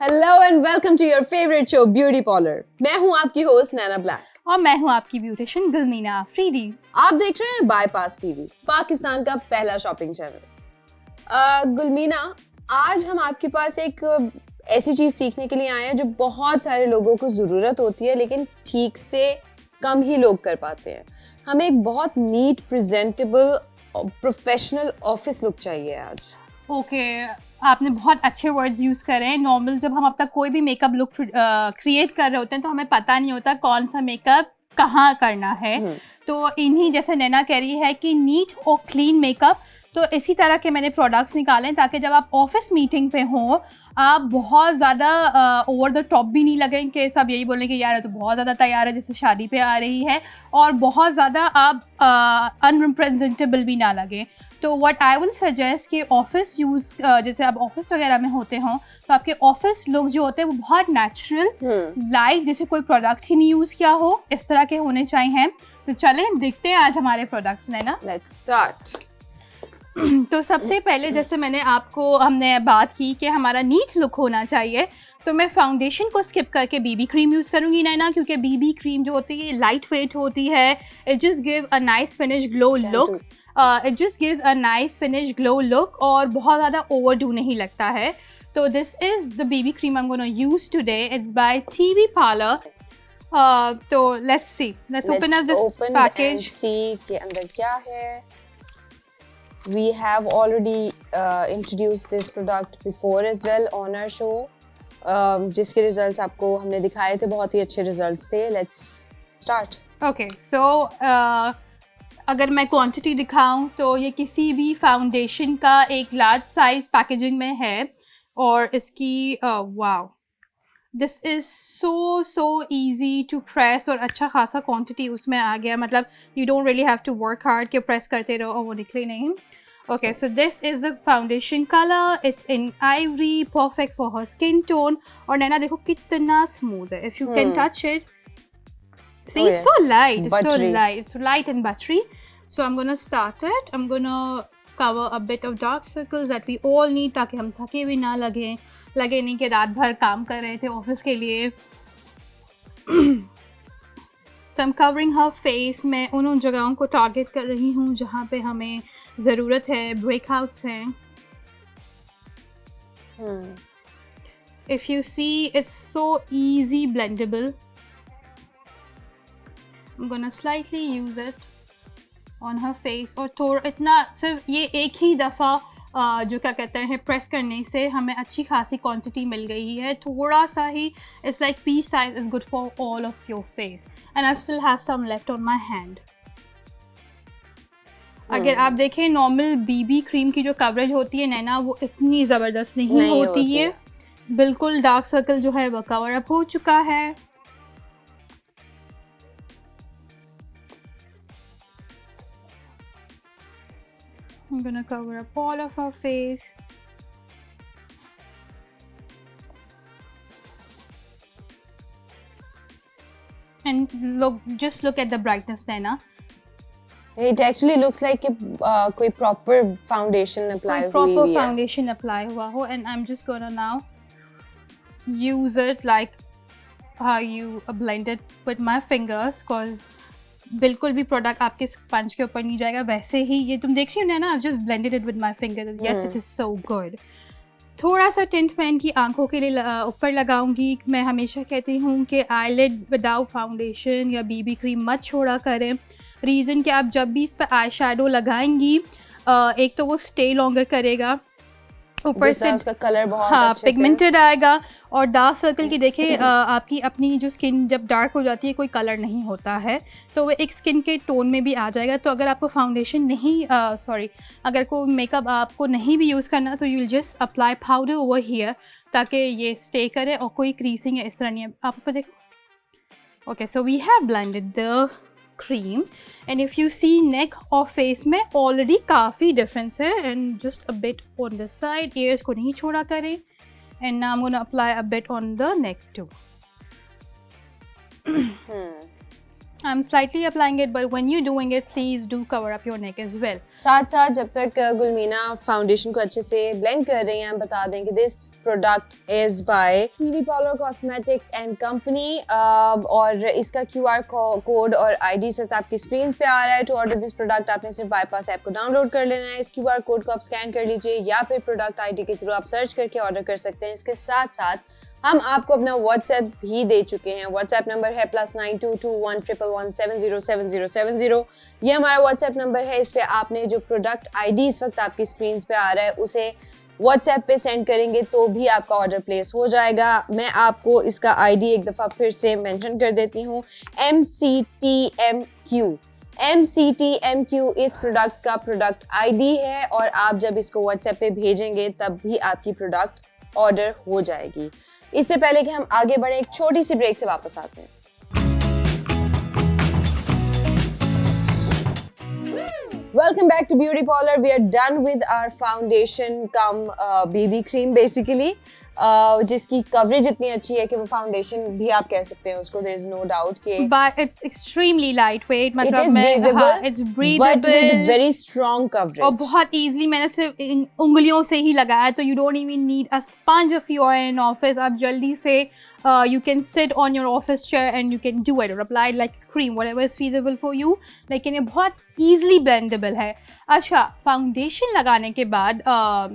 Hello and welcome to your favourite show beauty parlour. मैं हूं आपकी होस्ट नैना black और मैं हूं आपकी ब्यूटिशियन गुलमीना अफरीदी। आप देख रहे हैं बाईपास टीवी, पाकिस्तान का पहला शॉपिंग चैनल। गुलमीना, आज हम आपके पास एक ऐसी चीज सीखने के लिए आए हैं जो बहुत सारे लोगों को जरूरत होती है लेकिन ठीक से कम ही लोग कर पाते हैं। हमें एक बहुत neat, presentable, professional office look चाहिए आज। ओके, आपने बहुत अच्छे वर्ड्स यूज़ करे हैं। नॉर्मल जब हम अपना कोई भी मेकअप लुक क्रिएट कर रहे होते हैं तो हमें पता नहीं होता कौन सा मेकअप कहाँ करना है। तो इन्हीं जैसे नैना कह रही है कि नीट और क्लीन मेकअप, तो इसी तरह के मैंने प्रोडक्ट्स निकाले हैं ताकि जब आप ऑफिस मीटिंग पे हों आप बहुत ज़्यादा ओवर द टॉप भी नहीं लगें कि सब यही बोलें कि यार तो बहुत ज़्यादा तैयार है जैसे शादी पे आ रही है, और बहुत ज़्यादा आप अनरिप्रेजेंटेबल भी ना लगें। तो व्हाट आई विल सजेस्ट कि ऑफिस यूज़ जैसे आप ऑफिस वगैरह में होते हों तो आपके ऑफिस लुक जो होते हैं वो बहुत नेचुरल लाइट, जैसे कोई प्रोडक्ट ही नहीं यूज़ किया हो, इस तरह के होने चाहिए। तो चलें देखते हैं आज हमारे प्रोडक्ट्स ने ना। Let's start. तो सबसे पहले जैसे हमने बात की कि हमारा नीट लुक होना चाहिए, तो मैं फाउंडेशन को स्किप करके बीबी क्रीम यूज़ करूँगी नैना, क्योंकि बीबी क्रीम जो होती है लाइट वेट होती है। It just give a nice finish glow look, it just gives a nice finish glow look और बहुत ज़्यादा ओवरडू नहीं लगता है। तो this is the BB cream I am gonna use today. It's by TV parlour. तो let's open up this package, see के अंदर क्या है। We have already introduced this product before as well on our show, जिसके results आपको हमने दिखाए थे, बहुत ही अच्छे रिजल्ट्स थे। Let's start. ओके, सो अगर मैं क्वांटिटी दिखाऊं तो ये किसी भी फाउंडेशन का एक लार्ज साइज पैकेजिंग में है और इसकी wow, this is so easy to press और अच्छा खासा क्वांटिटी उसमें आ गया। मतलब you don't really have to work hard कि प्रेस करते रहो और वो निकले नहीं। Okay, so this is the foundation color. It's in ivory, perfect for her skin tone. और नैना देखो कितना smooth है. If you can touch it, see, it's so light. It's so light. It's light and buttery. So I'm gonna start it. I'm gonna cover a bit of dark circles that we all need ताकि हम थके भी ना लगे नहीं कि रात भर काम कर रहे थे ऑफिस के लिए। So I'm covering her face. मैं उन जगहों को टारगेट कर रही हूँ जहाँ पे हमें ज़रूरत है, ब्रेकआउट्स हैं। If you see, it's so easy blendable. I'm gonna slightly use it on her face और थोड़ा इतना, सिर्फ ये एक ही दफ़ा जो क्या कहते हैं प्रेस करने से हमें अच्छी खासी क्वांटिटी मिल गई है। थोड़ा सा ही, it's like pea size is good for all of your face and I still have some left on my hand. अगर आप देखें नॉर्मल बीबी क्रीम की जो कवरेज होती है नैना, वो इतनी ज़बरदस्त नहीं होती है। बिल्कुल डार्क सर्कल जो है वो कवर अप हो चुका है। I'm gonna cover up all of her face. And just look at the brightness Naina. It actually looks like कोई proper foundation apply हुई है। Proper foundation apply हुआ हो, and I'm just gonna now use it like how you blend it with my fingers, cause बिल्कुल भी product आपके sponge के ऊपर नहीं जाएगा। वैसे ही ये तुम देख रही हो ना, I've just blended it with my finger. Yes, it is so good. थोड़ा सा टिंट मैं इनकी आंखों के लिए ऊपर लगाऊंगी। मैं हमेशा कहती हूँ कि आईलिड विदाउट फाउंडेशन या बीबी क्रीम मत छोड़ा करें। रीज़न कि आप जब भी इस पर आई शेडो लगाएंगी, एक तो वो स्टे लॉन्गर करेगा, ऊपर से उसका कलर बहुत पिगमेंटेड आएगा, और डार्क सर्कल की देखें आपकी अपनी जो स्किन जब डार्क हो जाती है कोई कलर नहीं होता है, तो वो एक स्किन के टोन में भी आ जाएगा। तो अगर आपको फाउंडेशन नहीं अगर कोई मेकअप आपको नहीं भी यूज़ करना तो you will just apply powder over here ताकि ये स्टे करे और कोई क्रीसिंग है इस तरह नहीं है। आप ऊपर देखो। Okay, so we have blended the cream, and if you see neck और face में already काफ़ी difference है, and just a bit on the side, ears को नहीं छोड़ा करें, and now I'm gonna apply a bit on the neck too. I'm slightly applying it, but when you're doing it, please do cover up your neck as well. साथ साथ जब तक गुलमीना foundation को अच्छे से ब्लेंड कर रही हैं, हम बता दें कि this product is by BB polar cosmetics and company और इसका QR कोड और ID इस वक्त आपकी स्क्रीन पे आ रहा है। टू ऑर्डर दिस प्रोडक्ट आपने सिर्फ बाईपास ऐप को डाउनलोड कर लेना है, इस QR कोड को आप स्कैन कर लीजिए या फिर प्रोडक्ट ID के थ्रू आप सर्च करके ऑर्डर कर सकते हैं। इसके साथ साथ हम आपको अपना व्हाट्सएप भी दे चुके हैं। व्हाट्सएप नंबर है +922111707070। ये हमारा व्हाट्सएप नंबर है। इस पे आपने जो प्रोडक्ट ID इस वक्त आपकी स्क्रीन पे आ रहा है उसे व्हाट्सएप पे सेंड करेंगे तो भी आपका ऑर्डर प्लेस हो जाएगा। मैं आपको इसका ID एक दफ़ा फिर से मेंशन कर देती हूँ, MCTMQ इस प्रोडक्ट का प्रोडक्ट ID है और आप जब इसको व्हाट्सएप पे भेजेंगे तब भी आपकी प्रोडक्ट ऑर्डर हो जाएगी। इससे पहले कि हम आगे बढ़े, एक छोटी सी ब्रेक से वापस आते हैं। Welcome back to Beauty Parlour. We are done with our foundation cum BB cream basically. जिसकी कवरेज इतनी अच्छी है कि वो फाउंडेशन भी आप कह सकते हैं उसको, there is no doubt कि But it's extremely lightweight. it is breathable, it's breathable, but with very strong coverage. और बहुत easily मैंने सिर्फ उंगलियों से ही लगाया, तो you don't even need a sponge if you are in office. आप जल्दी से you can sit on your office chair and you can do it or apply it like cream, whatever is feasible for you. लेकिन ये बहुत easily blendable है। अच्छा, foundation लगाने के बाद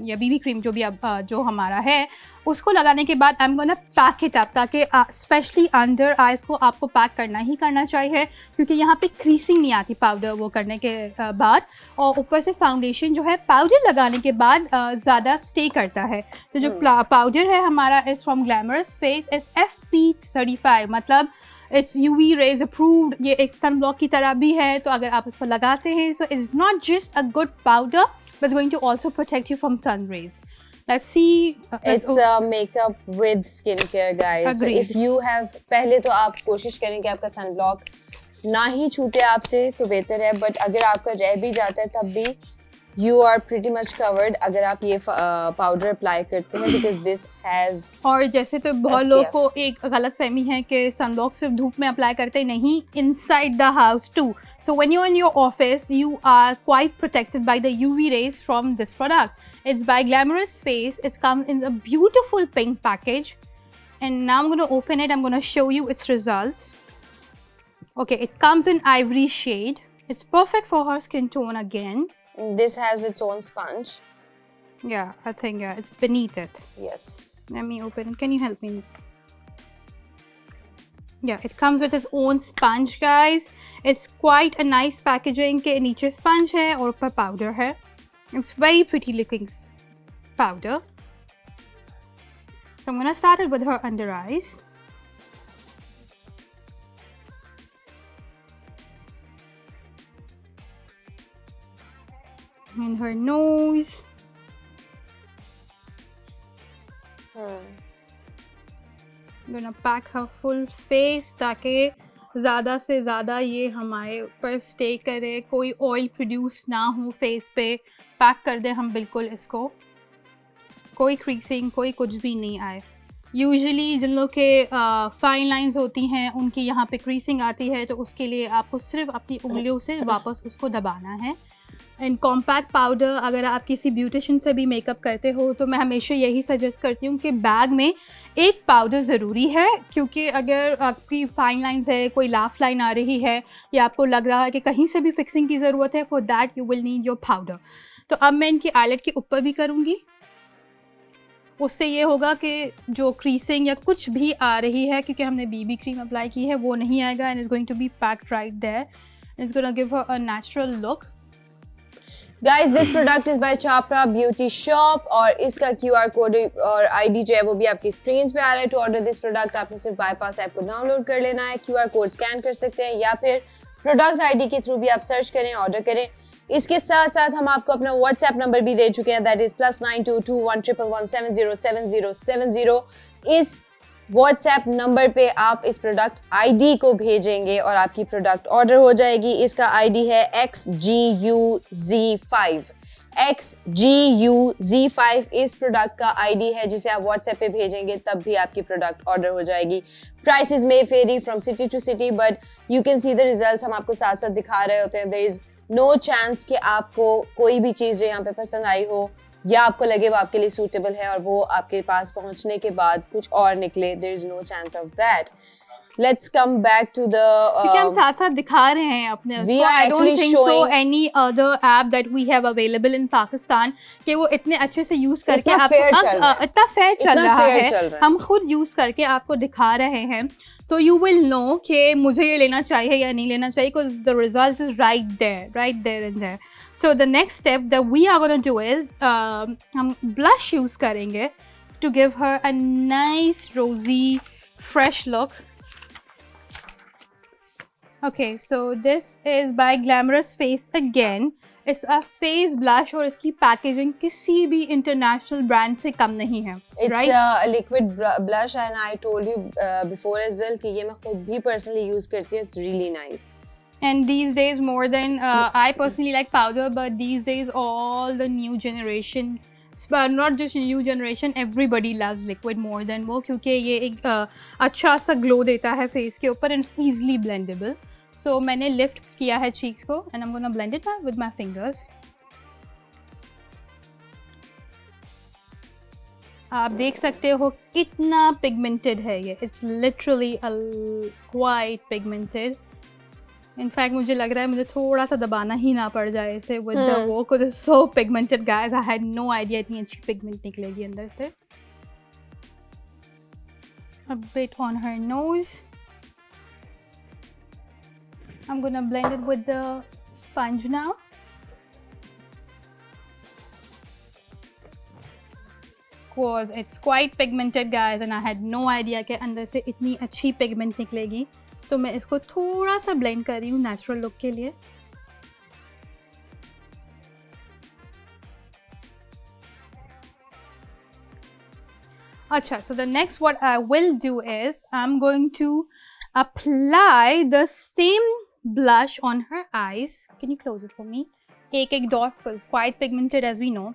या BB क्रीम जो भी जो हमारा है उसको लगाने के बाद आई am gonna pack it up, ताकि स्पेशली अंडर आइज को आपको पैक करना ही करना चाहिए क्योंकि यहाँ पे क्रीसिंग नहीं आती पाउडर वो करने के बाद, और ऊपर से फाउंडेशन जो है पाउडर लगाने के बाद ज़्यादा स्टे करता है। तो जो पाउडर है हमारा is from glamorous face, is FP35, मतलब इट्स UV रेज अप्रूव्ड। ये एक सन ब्लॉक की तरह भी है, तो अगर आप इसको लगाते हैं so it's not just a good powder but going to also protect you from sun rays. Let's see. It's makeup with skincare, guys. So if you have, पहले तो आप कोशिश करें कि आपका सनब्लॉक ना ही छूटे आपसे तो बेहतर है, बट अगर आपका रह भी जाता है तब भी you are pretty much covered अगर आप ये पाउडर अप्लाई करते हैं, because this has और जैसे तो बहुत लोगों को एक गलत फहमी है कि सनब्लॉक सिर्फ धूप में अप्लाई करते नहीं, inside the house too. So when you're in your office, you are quite protected by the UV rays from this product. It's by Glamorous Face. It comes in a beautiful pink package. And now I'm going to open it. I'm going to show you its results. Okay, it comes in ivory shade. It's perfect for her skin tone again. This has its own sponge. Yeah, I think it's beneath it. Yes. Let me open it. Can you help me? Yeah, it comes with its own sponge, guys. It's quite a nice packaging के नीचे sponge है और ऊपर powder है. It's very pretty looking powder. So I'm gonna start it with her under eyes. And her nose. I'm gonna pack her full face ताकि ज़्यादा से ज़्यादा ये हमारे ऊपर स्टे करे, कोई ऑयल प्रोड्यूस ना हो फेस पे। पैक कर दें हम बिल्कुल इसको, कोई क्रीसिंग कोई कुछ भी नहीं आए। यूजुअली जिन लोग के फाइन लाइंस होती हैं उनकी यहाँ पे क्रीसिंग आती है, तो उसके लिए आपको सिर्फ अपनी उंगलियों से वापस उसको दबाना है। एंड कॉम्पैक्ट पाउडर, अगर आप किसी ब्यूटिशियन से भी मेकअप करते हो तो मैं हमेशा यही सजेस्ट करती हूँ कि बैग में एक पाउडर ज़रूरी है, क्योंकि अगर आपकी फाइन लाइंस है, कोई लाफ लाइन आ रही है या आपको लग रहा है कि कहीं से भी फिक्सिंग की ज़रूरत है, for that you will need your powder. तो अब मैं इनकी आईलेट के ऊपर भी करूँगी, उससे ये होगा कि जो क्रीसिंग या कुछ भी आ रही है, क्योंकि हमने BB क्रीम अप्लाई की है, वो नहीं आएगा। And is going to be packed right there, it's gonna give her a natural look. Guys, this product is by Chapra Beauty Shop और इसका QR कोड और ID जो है वो भी आपकी स्क्रीन पे आ रहा है। टू ऑर्डर दिस प्रोडक्ट आपने सिर्फ बाईपास ऐप को डाउनलोड कर लेना है, QR कोड स्कैन कर सकते हैं या फिर प्रोडक्ट ID के थ्रू भी आप सर्च करें, ऑर्डर करें। इसके साथ साथ हम आपको अपना व्हाट्सएप नंबर भी दे चुके हैं, दैट इज +922111707070। इस व्हाट्सएप नंबर पे आप इस प्रोडक्ट ID को भेजेंगे और आपकी प्रोडक्ट ऑर्डर हो जाएगी। इसका ID है XGUZ5, XGUZ5 इस प्रोडक्ट का आईडी है जिसे आप व्हाट्सएप पे भेजेंगे तब भी आपकी प्रोडक्ट ऑर्डर हो जाएगी. Prices may vary from city to city but you can see the results. हम आपको साथ साथ दिखा रहे होते हैं. देयर इज नो चांस कि आपको कोई भी चीज़ जो यहाँ पे पसंद आई हो या आपको लगे वो आपके लिए सूटेबल है और वो आपके पास पहुंचने के बाद कुछ और निकले. There is no chance of that. Let's come back to the क्योंकि हम साथ साथ दिखा रहे हैं अपने we are I don't actually think showing so any other app that we have available in Pakistan कि वो इतने अच्छे से यूज करके इतना आपको fair चल रहा है. इतना फेयर चल रहा fair है. चल रहा है. हम खुद यूज करके आपको दिखा रहे हैं तो you will know कि मुझे ये लेना चाहिए या नहीं लेना चाहिए because the result is right there and there. So the next step that we are going to do is हम blush यूज करेंगे to give her a nice rosy fresh look. Okay, so this is by Glamorous Face again. It's a face blush और इसकी packaging किसी भी international brand से कम नहीं है. It's a liquid blush and I told you before as well कि ये मैं खुद भी personally use करती हूँ. It's really nice. And these days more than I personally like powder, but these days all the new generation, but not just new generation, everybody loves liquid more than वो क्योंकि ये एक अच्छा सा glow देता है फेस के ऊपर and it's easily blendable. So मैंने लिफ्ट किया है cheeks को and I'm gonna blend it with my fingers. आप देख सकते हो कितना pigmented है ये. It's literally quite pigmented. In fact मुझे लग रहा है मुझे थोड़ा सा दबाना ही ना पड़ जाए इसे with the वो because it's so pigmented guys. I had no idea इतनी अच्छी pigment निकलेगी अंदर से. A bit on her nose. I'm gonna blend it with the sponge now. Cause it's quite pigmented guys and I had no idea कि अंदर से इतनी अच्छी pigment निकलेगी. तो मैं इसको थोड़ा सा blend कर रही हूँ natural look के लिए. अच्छा, so the next what I will do is I'm going to apply the same blush on her eyes. Can you close it for me? एक dot because it's quite pigmented as we know.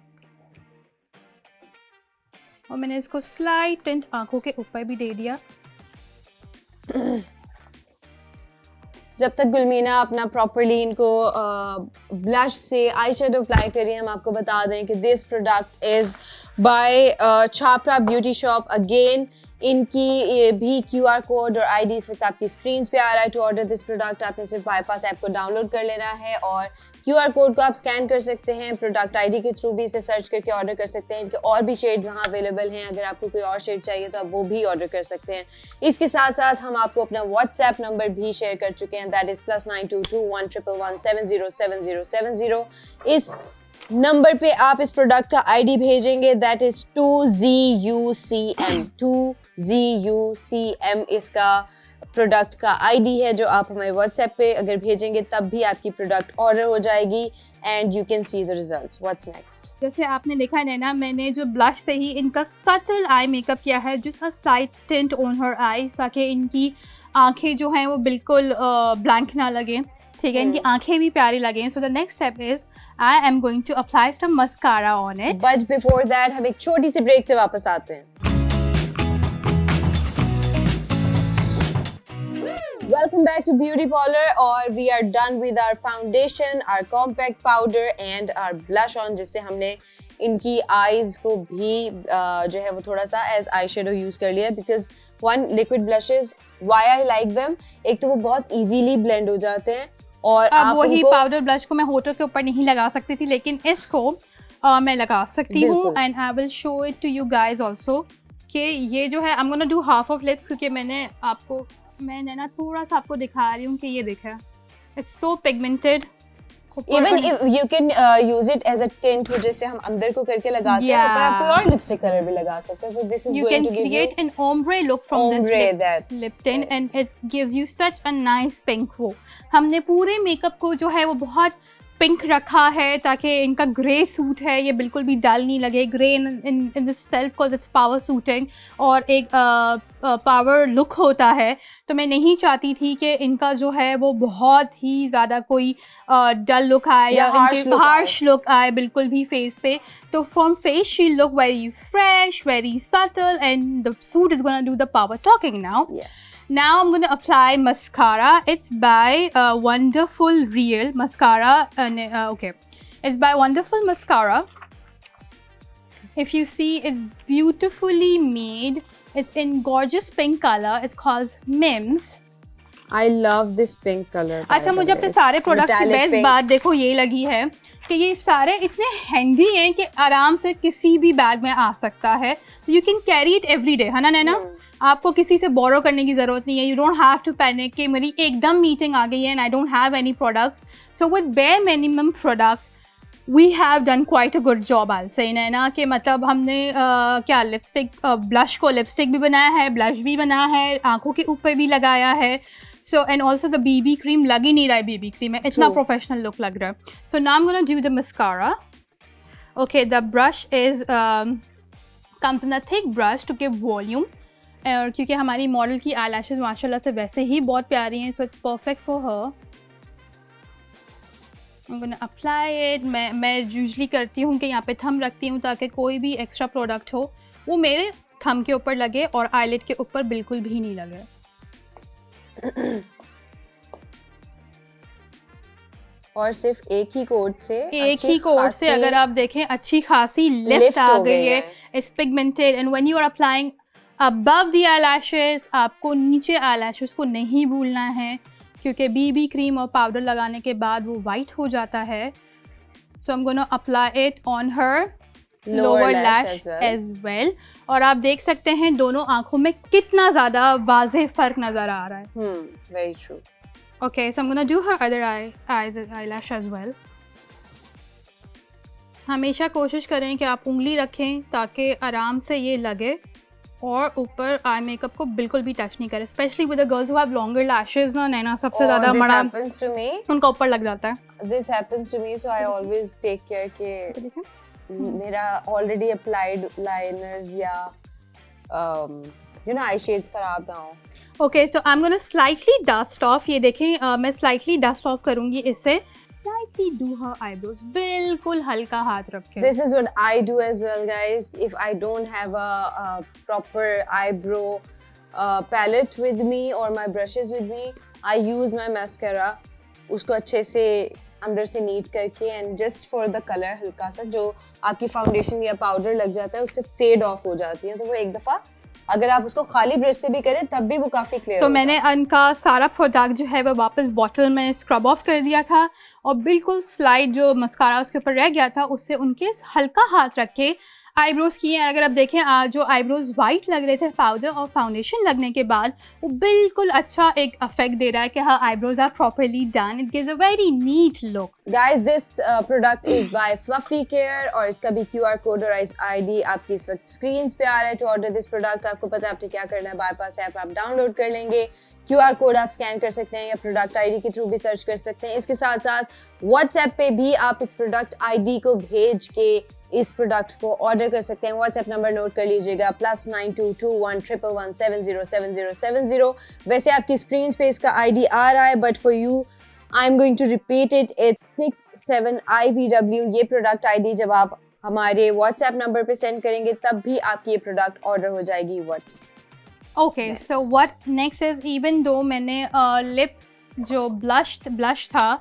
और मैंने इसको slight tint आंखों के ऊपर भी दे दिया. जब तक गुलमीना अपना प्रॉपरली इनको ब्लश से आई शेडो अप्लाई करिए हम आपको बता दें कि this product is by Chapra beauty shop. Again इनकी ये भी QR कोड और ID इस वक्त आपकी स्क्रीन पे आ रहा है. टू ऑर्डर दिस प्रोडक्ट आपने सिर्फ बाईपास ऐप को डाउनलोड कर लेना है और QR कोड को आप स्कैन कर सकते हैं. प्रोडक्ट ID के थ्रू भी इसे सर्च करके ऑर्डर कर सकते हैं. इनके और भी शेड्स वहाँ अवेलेबल हैं. अगर आपको कोई और शेड चाहिए तो आप वो भी ऑर्डर कर सकते हैं. इसके साथ साथ हम आपको अपना व्हाट्सएप नंबर भी शेयर कर चुके हैं. That is +922111707070. इस नंबर पे आप इस प्रोडक्ट का आईडी भेजेंगे. That is 2ZUCM. 2ZUCM इसका प्रोडक्ट का आईडी है जो आप हमारे व्हाट्सएप पे अगर भेजेंगे तब भी आपकी प्रोडक्ट ऑर्डर हो जाएगी and you can see the results. What's next? जैसे आपने देखा है नैना, मैंने जो ब्लश से ही इनका सटल आई मेकअप किया है, just a slight tint on her eye ताकि इनकी आंखें जो हैं वो बिल्कुल ब्लैंक ना लगे. ठीक है, इनकी आंखें भी प्यारी लगें. So the next step is I am going to apply some mascara on it. But before that हम एक छोटी सी ब्रेक से वापस आते हैं. Welcome back to Beauty Parlor और we are done with our foundation, our compact powder and our blush on जिससे हमने इनकी eyes को भी जो है वो थोड़ा सा as eyeshadow use कर लिया. because one liquid blushes why I like them, एक तो वो बहुत easily blend हो जाते हैं और अब वही पाउडर ब्लश को मैं होठों के ऊपर नहीं लगा सकती थी लेकिन इसको मैं लगा सकती हूँ and I will show it to you guys also कि ये जो है I am gonna do half of lips क्योंकि मैं ना थोड़ा सा आपको दिखा रही हूँ कि ये देखा it's so pigmented. Even if you can use it as a tint जैसे हम अंदर को करके लगाते हैं ऊपर आप कोई और लिपस्टिक कलर भी लगा सकते हैं. So this is going to give you create an ombre look from this lip tint and it gives you such a nice pink. वो हमने पूरे मेकअप को जो है वो बहुत पिंक रखा है ताकि इनका ग्रे सूट है ये बिल्कुल भी डल नहीं लगे, grey in this self cause it's power suiting और एक पावर लुक होता है। तो मैं नहीं चाहती थी कि इनका जो है वो बहुत ही ज़्यादा कोई डल लुक आए या हार्श लुक आए बिल्कुल भी फेस पे। तो from face she look very fresh, very subtle, and the suit is gonna do the power talking now. Now I'm going to apply mascara. It's by Wonderful Real Mascara. Okay, it's by Wonderful Mascara. If you see, it's beautifully made. It's in gorgeous pink color. It's called Mims. I love this pink color. अच्छा, मुझे अपने सारे products की best बात देखो ये लगी है कि ये सारे इतने हैंडी हैं कि आराम से किसी भी बैग में आ सकता है। You can carry it every day, है ना नैना? आपको किसी से बोरो करने की ज़रूरत नहीं है। You don't have to panic कि मेरी एकदम मीटिंग आ गई है and I don't have any products. So with bare minimum products we have done quite a good job. I say ना कि मतलब हमने क्या लिपस्टिक ब्लश को लिपस्टिक भी बनाया है, ब्लश भी बनाया है, आंखों के ऊपर भी लगाया है। So and also the BB cream लग ही नहीं रहा है, बीबी क्रीम है, इतना प्रोफेशनल लुक लग रहा है। So now I am gonna do the mascara. Okay, the brush is comes in a thick brush to give volume. और क्योंकि हमारी मॉडल की आई लैशेज़ माशाल्लाह से वैसे ही बहुत प्यारी हैं, so it's perfect for her. I am gonna apply it. मैं यूजुअली करती हूँ कि यहाँ पे थंब रखती हूँ ताकि कोई भी एक्स्ट्रा प्रोडक्ट हो वो मेरे थंब के ऊपर लगे और आईलिड के ऊपर बिल्कुल भी नहीं लगे। और सिर्फ एक ही कोट से अगर आप देखें अच्छी खासी लिफ्ट आ गई है। It's pigmented and when you are applying above the eye lashes, आपको नीचे आई लैशेज़ को नहीं भूलना है क्योंकि बीबी क्रीम और पाउडर लगाने के बाद वो वाइट हो जाता है। So I am gonna apply it on her lower lash as well. और आप देख सकते हैं दोनों आंखों में कितना ज़्यादा वाज़ेह फ़र्क नज़र आ रहा है। Very true. Okay, so I am gonna do her other eye lash as well. हमेशा कोशिश करें कि आप उंगली रखें ताकि आराम से ये लगे और ऊपर आई मेकअप को बिल्कुल भी टच नहीं करे, specially with the girls who have longer lashes ना नैना सबसे ज्यादा मड़ा उनका ऊपर लग जाता है। This happens to me, so I always take care कि मेरा ऑलरेडी अप्लाइड लाइनर्स या यू नो आई शेड्स खराब ना हो। Okay, so I am gonna slightly dust off. ये देखें मैं स्लाइटली डस्ट ऑफ करूंगी इससे। Slightly do her eyebrows, बिल्कुल हल्का हाथ रखें। This is what I do as well, guys. If I don't have a proper eyebrow palette with me or my brushes with me, I use my mascara. उसको अच्छे से अंदर से NEET करके and just for the colour हल्का सा जो आपकी फाउंडेशन या पाउडर लग जाता है उससे फेड ऑफ हो जाती है। तो वो एक दफ़ा अगर आप उसको खाली ब्रश से भी करें तब भी वो काफ़ी क्लियर। तो मैंने उनका सारा प्रोडक्ट जो है वो वापस बॉटल में स्क्रब ऑफ कर दिया था और बिल्कुल स्लाइड जो मस्कारा उसके ऊपर रह गया था उससे उनके हल्का हाथ रख के आईब्रोज किए हैं। अगर आप देखें जो आईब्रोज वाइट लग रहे थे पाउडर और फाउंडेशन लगने के बाद वो बिल्कुल अच्छा एक इफेक्ट दे रहा है कि हाँ eyebrows are properly done. It gives a very neat look. Guys this product is by Fluffy Care और इसका भी क्यूआर कोड और आईडी आपकी इस वक्त स्क्रीन पे आ रहा है। टू ऑर्डर दिस प्रोडक्ट आपको पता है आपने क्या करना है, बाईपास ऐप आप डाउनलोड कर लेंगे, क्यूआर कोड आप स्कैन कर सकते हैं या प्रोडक्ट आईडी के थ्रू भी सर्च कर सकते हैं। इसके साथ साथ व्हाट्सएप पे भी आप इस प्रोडक्ट आईडी को भेज के इस प्रोडक्ट को ऑर्डर कर सकते हैं। व्हाट्सएप नंबर नोट कर लीजिएगा +922111707070। वैसे आपकी स्क्रीन पे इसका आईडी आ रहा है but for you I am going to repeat it. It's 67IVW। ये प्रोडक्ट आईडी जब आप हमारे व्हाट्सएप नंबर पे सेंड करेंगे तब भी आपकी ये प्रोडक्ट ऑर्डर हो जाएगी। Okay, so what next is even though मैंने लिप जो ब्लश था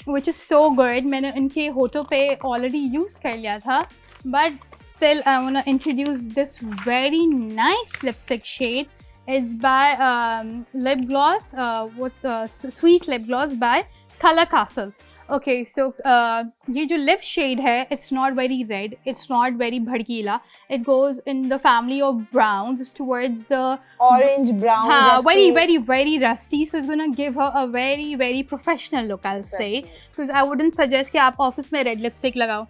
which is so good, मैंने इनके होठों पे ऑलरेडी यूज़ कर लिया था but still I want to introduce this very nice lipstick shade. It's by lip gloss, sweet lip gloss by Color Castle. Okay, so ये जो lip shade है it's not very red, it's not very भड़कीला, it goes in the family of browns, it's towards the orange brown, rusty. very rusty, so it's gonna give her a very professional look, I'll say, because I wouldn't suggest कि आप office में red lipstick लगाओ।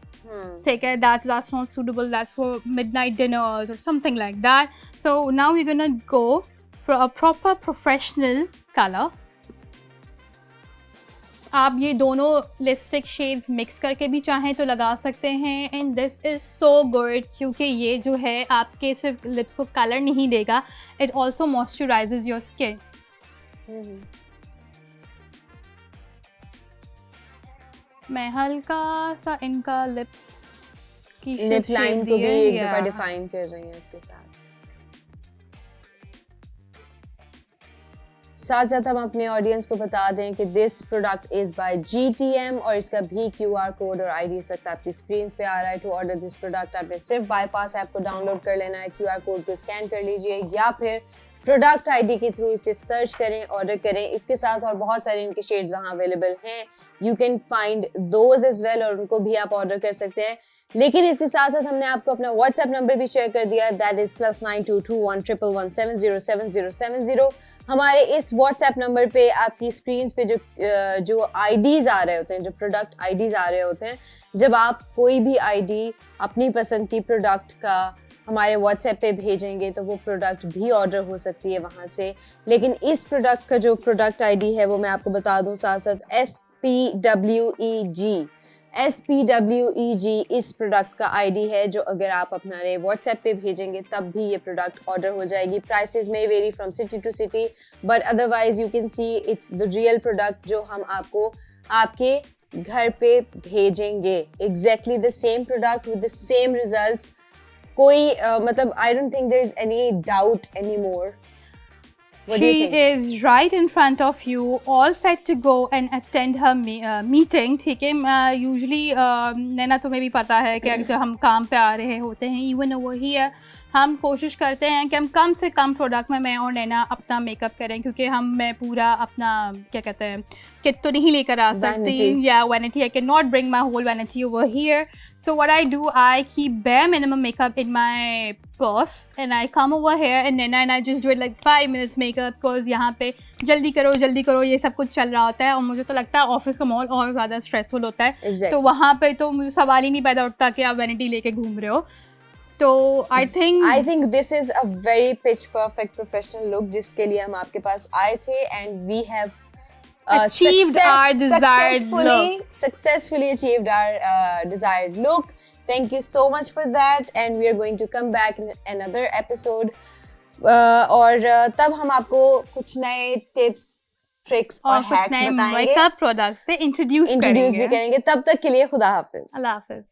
ठीक है, that's not suitable, that's for midnight dinners or something like that. So now we're gonna go for a proper professional color. आप ये दोनों lipstick shades mix करके भी चाहें तो लगा सकते हैं and this is so good क्योंकि ये जो है आपके सिर्फ लिप्स को कलर नहीं देगा, it also moisturises your skin. मैं हल्का सा इनका लिप लाइन को भी एक दफा yeah. डिफाइन कर रही हैं इसके साथ साथ हम अपने ऑडियंस को बता दें कि this product is bye GTM और इसका भी QR कोड और ID इस वक्त आपकी स्क्रीन पे आ रहा है। टू ऑर्डर दिस प्रोडक्ट आपने सिर्फ बाईपास ऐप को डाउनलोड कर लेना है, QR कोड को स्कैन कर लीजिए या फिर प्रोडक्ट ID के थ्रू इसे सर्च करें, ऑर्डर करें। इसके साथ और बहुत सारे इनके शेड्स वहाँ अवेलेबल हैं, you can find those as well और उनको भी आप ऑर्डर कर सकते हैं। लेकिन इसके साथ साथ हमने आपको अपना व्हाट्सएप नंबर भी शेयर कर दिया है, दैट इज +922111707070। हमारे इस व्हाट्सएप नंबर पे आपकी स्क्रीन पे जो IDs आ रहे होते हैं, जो प्रोडक्ट IDs आ रहे होते हैं, जब आप कोई भी ID अपनी पसंद की प्रोडक्ट का हमारे व्हाट्सएप पे भेजेंगे तो वो प्रोडक्ट भी ऑर्डर हो सकती है वहाँ से। लेकिन इस प्रोडक्ट का जो प्रोडक्ट ID है वो मैं आपको बता दूँ साथ साथ SPWEG इस प्रोडक्ट का ID है, जो अगर आप अपना व्हाट्सएप पे भेजेंगे तब भी ये प्रोडक्ट ऑर्डर हो जाएगी। Prices may vary from city to city but otherwise you can see it's the real product जो हम आपको आपके घर पे भेजेंगे। Exactly the same product with the same results. कोई मतलब I don't think there is any doubt any more. She is right in front of you, all set to go and attend her meeting. ठीक है, usually नैना तुम्हें भी पता है कि अगर हम काम पे आ रहे होते हैं, even over here हम कोशिश करते हैं कि हम कम से कम प्रोडक्ट में मैं और नैना अपना मेकअप करें, क्योंकि मैं पूरा अपना क्या कहते हैं किट तो नहीं लेकर आ सकती, या vanity, I cannot bring my whole vanity over here. So what I do, I keep bare minimum makeup in my purse and I come over here and then I just do it like 5 minutes makeup because यहाँ पे जल्दी करो ये सब कुछ चल रहा होता है और मुझे तो लगता है ऑफिस का माहौल और ज़्यादा स्ट्रेसफुल होता है। तो वहाँ पे तो मुझे सवाल ही नहीं पैदा उठता कि आप वैनिटी लेके घूम रहे हो। तो I think this is a very pitch perfect professional look जिसके लिए हम आपके पास आए थे and we have achieved our desired look. Successfully achieved our desired look. Thank you so much for that and we are going to come back in another episode और तब हम आपको कुछ नए टिप्स, ट्रिक्स और हैक्स बताएंगे, makeup products से introduce भी करेंगे। तब तक के लिए खुदा हाफिज। अल्लाह हाफिज।